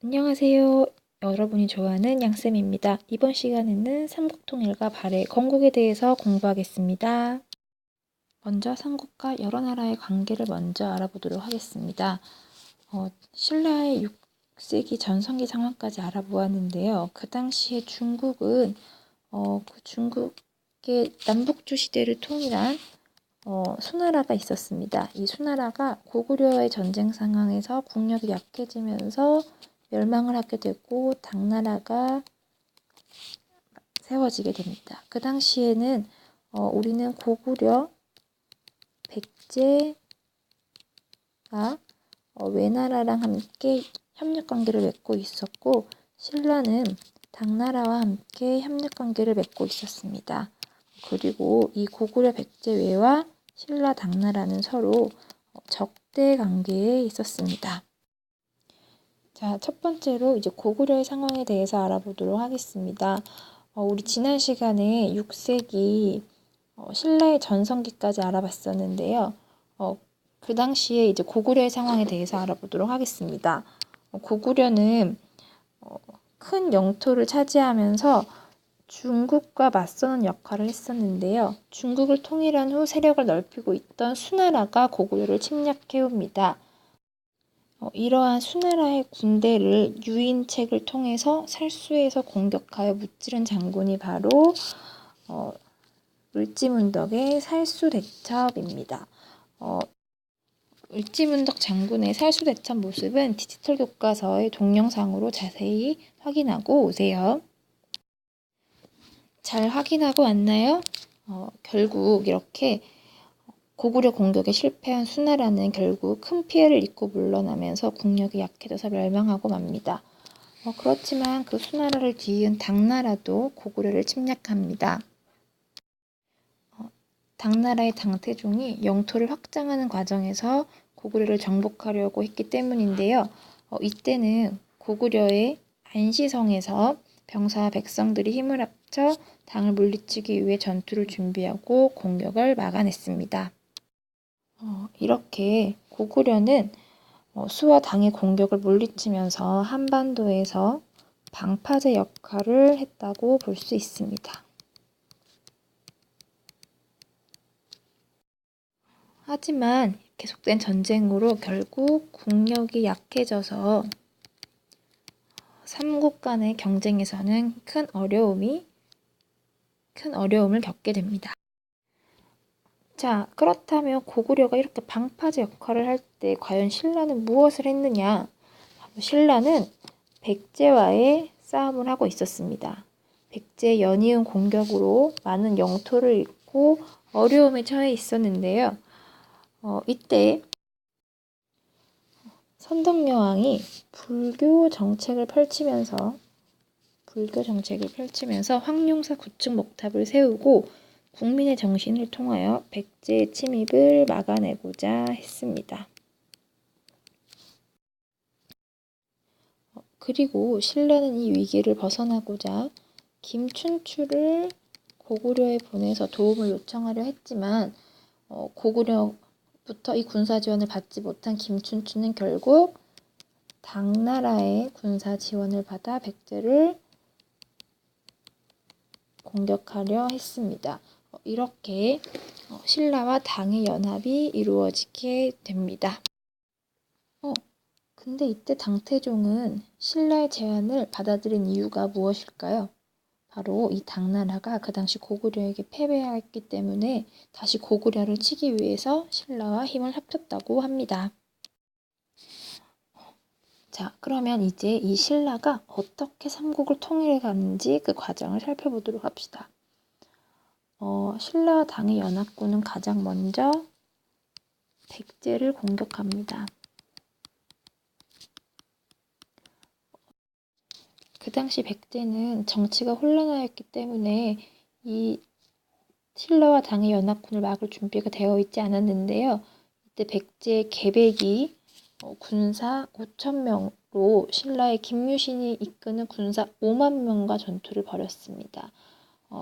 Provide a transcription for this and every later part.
안녕하세요. 여러분이 좋아하는 양쌤입니다. 이번 시간에는 삼국통일과 발해, 건국에 대해서 공부하겠습니다. 먼저 삼국과 여러 나라의 관계를 먼저 알아보도록 하겠습니다. 신라의 6세기 전성기 상황까지 알아보았는데요. 그 당시에 중국은 그 중국의 남북주 시대를 통일한 수나라가 있었습니다. 이 수나라가 고구려의 전쟁 상황에서 국력이 약해지면서 멸망을 하게 되고 당나라가 세워지게 됩니다. 그 당시에는 우리는 고구려, 백제가 외나라랑 함께 협력관계를 맺고 있었고 신라는 당나라와 함께 협력관계를 맺고 있었습니다. 그리고 이 고구려, 백제 외와 신라, 당나라는 서로 적대 관계에 있었습니다. 자, 첫 번째로 이제 고구려의 상황에 대해서 알아보도록 하겠습니다. 우리 지난 시간에 6세기 신라의 전성기까지 알아봤었는데요. 그 당시에 이제 고구려의 상황에 대해서 알아보도록 하겠습니다. 고구려는 큰 영토를 차지하면서 중국과 맞서는 역할을 했었는데요. 중국을 통일한 후 세력을 넓히고 있던 수나라가 고구려를 침략해옵니다. 이러한 수나라의 군대를 유인책을 통해서 살수에서 공격하여 무찌른 장군이 바로 을지문덕의 살수대첩입니다. 을지문덕 장군의 살수대첩 모습은 디지털 교과서의 동영상으로 자세히 확인하고 오세요. 잘 확인하고 왔나요? 결국 이렇게 고구려 공격에 실패한 수나라는 결국 큰 피해를 입고 물러나면서 국력이 약해져서 멸망하고 맙니다. 그렇지만 그 수나라를 뒤이은 당나라도 고구려를 침략합니다. 당나라의 당태종이 영토를 확장하는 과정에서 고구려를 정복하려고 했기 때문인데요. 이때는 고구려의 안시성에서 병사와 백성들이 힘을 합쳐 당을 물리치기 위해 전투를 준비하고 공격을 막아냈습니다. 이렇게 고구려는 수와 당의 공격을 물리치면서 한반도에서 방파제 역할을 했다고 볼 수 있습니다. 하지만 계속된 전쟁으로 결국 국력이 약해져서 삼국 간의 경쟁에서는 큰 어려움을 겪게 됩니다. 자, 그렇다면 고구려가 이렇게 방파제 역할을 할 때 과연 신라는 무엇을 했느냐? 신라는 백제와의 싸움을 하고 있었습니다. 백제의 연이은 공격으로 많은 영토를 잃고 어려움에 처해 있었는데요. 이때 선덕여왕이 불교 정책을 펼치면서 황룡사 구축 목탑을 세우고 국민의 정신을 통하여 백제의 침입을 막아내고자 했습니다. 그리고 신라는 이 위기를 벗어나고자 김춘추를 고구려에 보내서 도움을 요청하려 했지만 고구려부터 이 군사 지원을 받지 못한 김춘추는 결국 당나라의 군사 지원을 받아 백제를 공격하려 했습니다. 이렇게 신라와 당의 연합이 이루어지게 됩니다. 근데 이때 당태종은 신라의 제안을 받아들인 이유가 무엇일까요? 바로 이 당나라가 그 당시 고구려에게 패배하였기 때문에 다시 고구려를 치기 위해서 신라와 힘을 합쳤다고 합니다. 자, 그러면 이제 이 신라가 어떻게 삼국을 통일해 가는지 그 과정을 살펴보도록 합시다. 신라와 당의 연합군은 가장 먼저 백제를 공격합니다. 그 당시 백제는 정치가 혼란하였기 때문에 이 신라와 당의 연합군을 막을 준비가 되어 있지 않았는데요. 이때 백제의 계백이 군사 5,000명으로 신라의 김유신이 이끄는 군사 5만 명과 전투를 벌였습니다.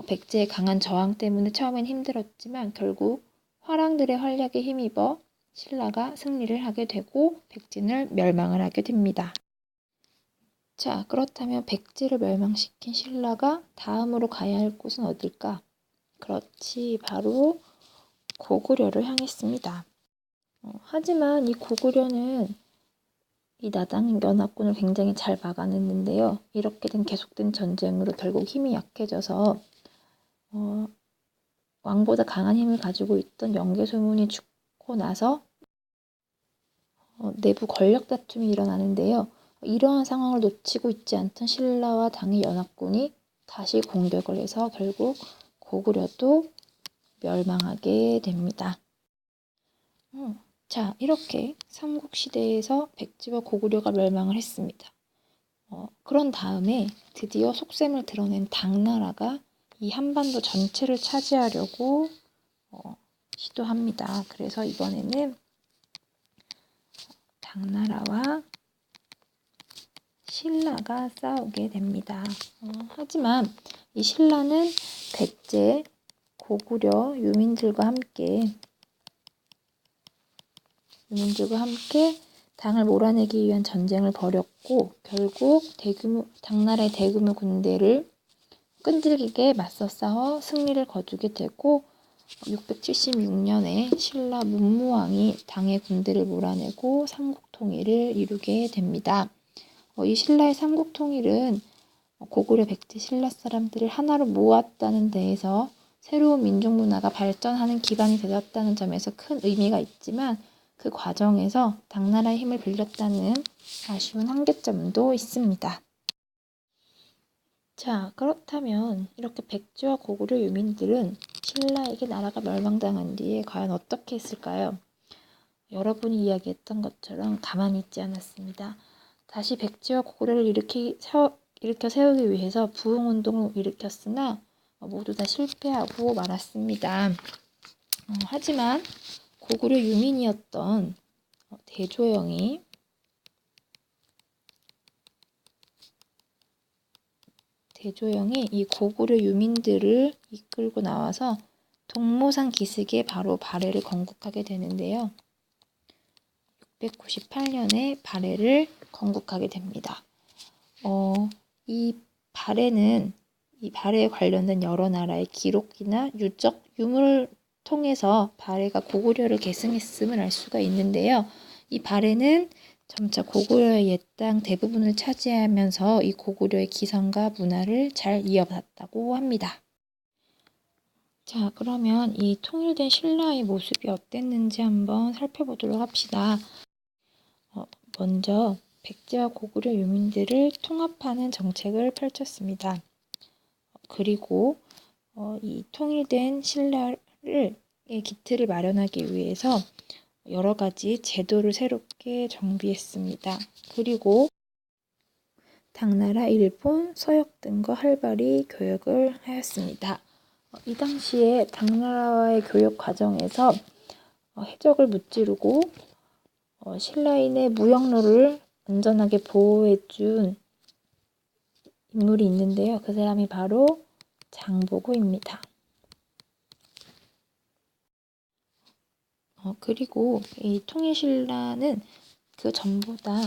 백제의 강한 저항 때문에 처음엔 힘들었지만 결국 화랑들의 활약에 힘입어 신라가 승리를 하게 되고 백제는 멸망을 하게 됩니다. 자, 그렇다면 백제를 멸망시킨 신라가 다음으로 가야 할 곳은 어딜까? 그렇지, 바로 고구려를 향했습니다. 하지만 이 고구려는 이 나당 연합군을 굉장히 잘 막아냈는데요. 이렇게 된 계속된 전쟁으로 결국 힘이 약해져서 왕보다 강한 힘을 가지고 있던 영계소문이 죽고 나서 내부 권력 다툼이 일어나는데요. 이러한 상황을 놓치고 있지 않던 신라와 당의 연합군이 다시 공격을 해서 결국 고구려도 멸망하게 됩니다. 자, 이렇게 삼국시대에서 백제와 고구려가 멸망을 했습니다. 그런 다음에 드디어 속셈을 드러낸 당나라가 이 한반도 전체를 차지하려고 시도합니다. 그래서 이번에는 당나라와 신라가 싸우게 됩니다. 하지만 이 신라는 백제, 고구려, 유민들과 함께 당을 몰아내기 위한 전쟁을 벌였고 결국 당나라의 대규모 군대를 끈질기게 맞서 싸워 승리를 거두게 되고 676년에 신라 문무왕이 당의 군대를 몰아내고 삼국통일을 이루게 됩니다. 이 신라의 삼국통일은 고구려, 백제, 신라 사람들을 하나로 모았다는 데에서 새로운 민족 문화가 발전하는 기반이 되었다는 점에서 큰 의미가 있지만 그 과정에서 당나라의 힘을 빌렸다는 아쉬운 한계점도 있습니다. 자, 그렇다면 이렇게 백제와 고구려 유민들은 신라에게 나라가 멸망당한 뒤에 과연 어떻게 했을까요? 여러분이 이야기했던 것처럼 가만히 있지 않았습니다. 다시 백제와 고구려를 일으켜 세우기 위해서 부흥운동을 일으켰으나 모두 다 실패하고 말았습니다. 하지만 고구려 유민이었던 대조영이 이 고구려 유민들을 이끌고 나와서 동모산 기슭에 바로 발해를 건국하게 되는데요. 698년에 발해를 건국하게 됩니다. 이 발해에 관련된 여러 나라의 기록이나 유물을 통해서 발해가 고구려를 계승했음을 알 수가 있는데요. 이 발해는 점차 고구려의 옛 땅 대부분을 차지하면서 이 고구려의 기성과 문화를 잘 이어받았다고 합니다. 자, 그러면 이 통일된 신라의 모습이 어땠는지 한번 살펴보도록 합시다. 먼저 백제와 고구려 유민들을 통합하는 정책을 펼쳤습니다. 그리고 이 통일된 신라의 기틀을 마련하기 위해서 여러 가지 제도를 새롭게 정비했습니다. 그리고 당나라, 일본, 서역 등과 활발히 교역을 하였습니다. 이 당시에 당나라와의 교역 과정에서 해적을 무찌르고 신라인의 무역로를 안전하게 보호해준 인물이 있는데요. 그 사람이 바로 장보고입니다. 그리고 이 통일신라는 그 전보다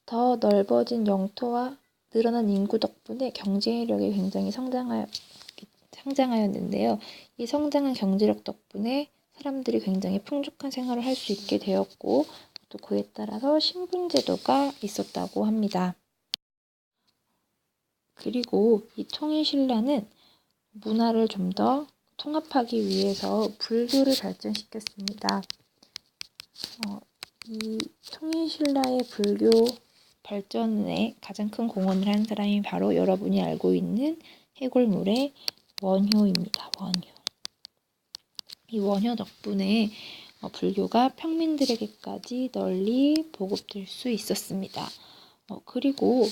더 넓어진 영토와 늘어난 인구 덕분에 경제력이 굉장히 성장하였는데요. 이 성장한 경제력 덕분에 사람들이 굉장히 풍족한 생활을 할 수 있게 되었고 또 그에 따라서 신분제도가 있었다고 합니다. 그리고 이 통일신라는 문화를 좀 더 통합하기 위해서 불교를 발전시켰습니다. 이 통일신라의 불교 발전에 가장 큰 공헌을 한 사람이 바로 여러분이 알고 있는 해골물의 원효입니다. 원효. 이 원효 덕분에 불교가 평민들에게까지 널리 보급될 수 있었습니다. 그리고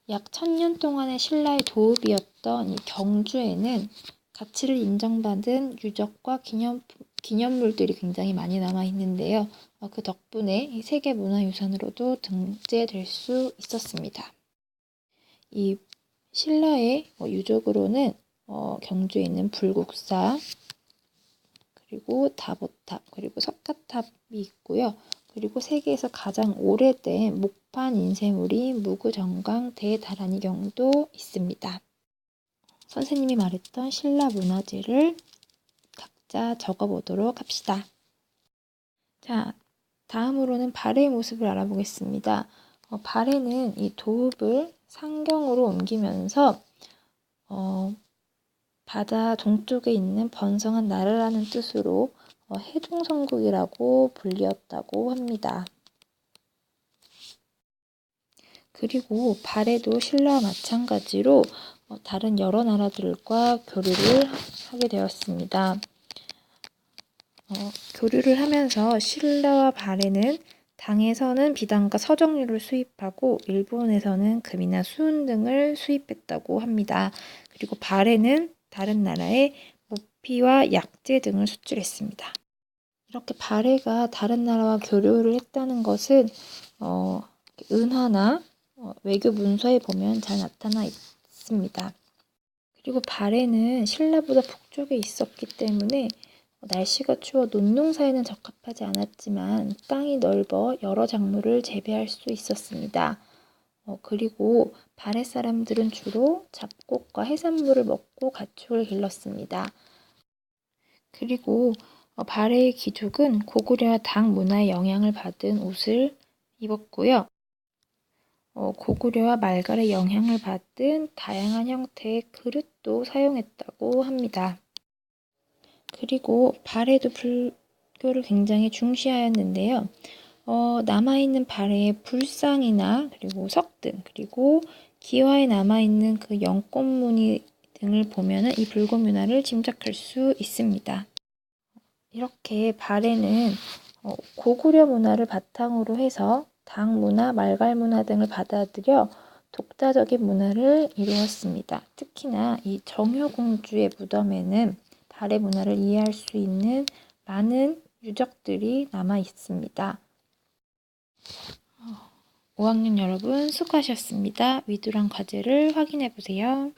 약 1000년 동안의 신라의 도읍이었던 이 경주에는 가치를 인정받은 유적과 기념물들이 굉장히 많이 남아 있는데요. 그 덕분에 세계문화유산으로도 등재될 수 있었습니다. 이 신라의 유적으로는 경주에 있는 불국사, 그리고 다보탑, 그리고 석가탑이 있고요. 그리고 세계에서 가장 오래된 목판 인쇄물이 무구정강 대다란이경도 있습니다. 선생님이 말했던 신라 문화재를 각자 적어보도록 합시다. 자, 다음으로는 발해의 모습을 알아보겠습니다. 발해는 이 도읍을 상경으로 옮기면서 바다 동쪽에 있는 번성한 나라라는 뜻으로 해동성국이라고 불리었다고 합니다. 그리고 발해도 신라와 마찬가지로 다른 여러 나라들과 교류를 하게 되었습니다. 교류를 하면서 신라와 발해는 당에서는 비단과 서정류를 수입하고 일본에서는 금이나 수은 등을 수입했다고 합니다. 그리고 발해는 다른 나라에 모피와 약재 등을 수출했습니다. 이렇게 발해가 다른 나라와 교류를 했다는 것은 은화나 외교 문서에 보면 잘 나타나 있습니다. 그리고 발해는 신라보다 북쪽에 있었기 때문에 날씨가 추워 논농사에는 적합하지 않았지만 땅이 넓어 여러 작물을 재배할 수 있었습니다. 그리고 발해 사람들은 주로 잡곡과 해산물을 먹고 가축을 길렀습니다. 그리고 발해의 귀족은 고구려와 당 문화의 영향을 받은 옷을 입었고요. 고구려와 말갈의 영향을 받은 다양한 형태의 그릇도 사용했다고 합니다. 그리고 발해도 불교를 굉장히 중시하였는데요. 남아있는 발해의 불상이나 그리고 석등 그리고 기와에 남아있는 그 연꽃무늬 등을 보면 이 불교 문화를 짐작할 수 있습니다. 이렇게 발해는 고구려 문화를 바탕으로 해서 당 문화, 말갈 문화 등을 받아들여 독자적인 문화를 이루었습니다. 특히나 이 정효공주의 무덤에는 발해 문화를 이해할 수 있는 많은 유적들이 남아 있습니다. 5학년 여러분 수고하셨습니다. 위두랑 과제를 확인해 보세요.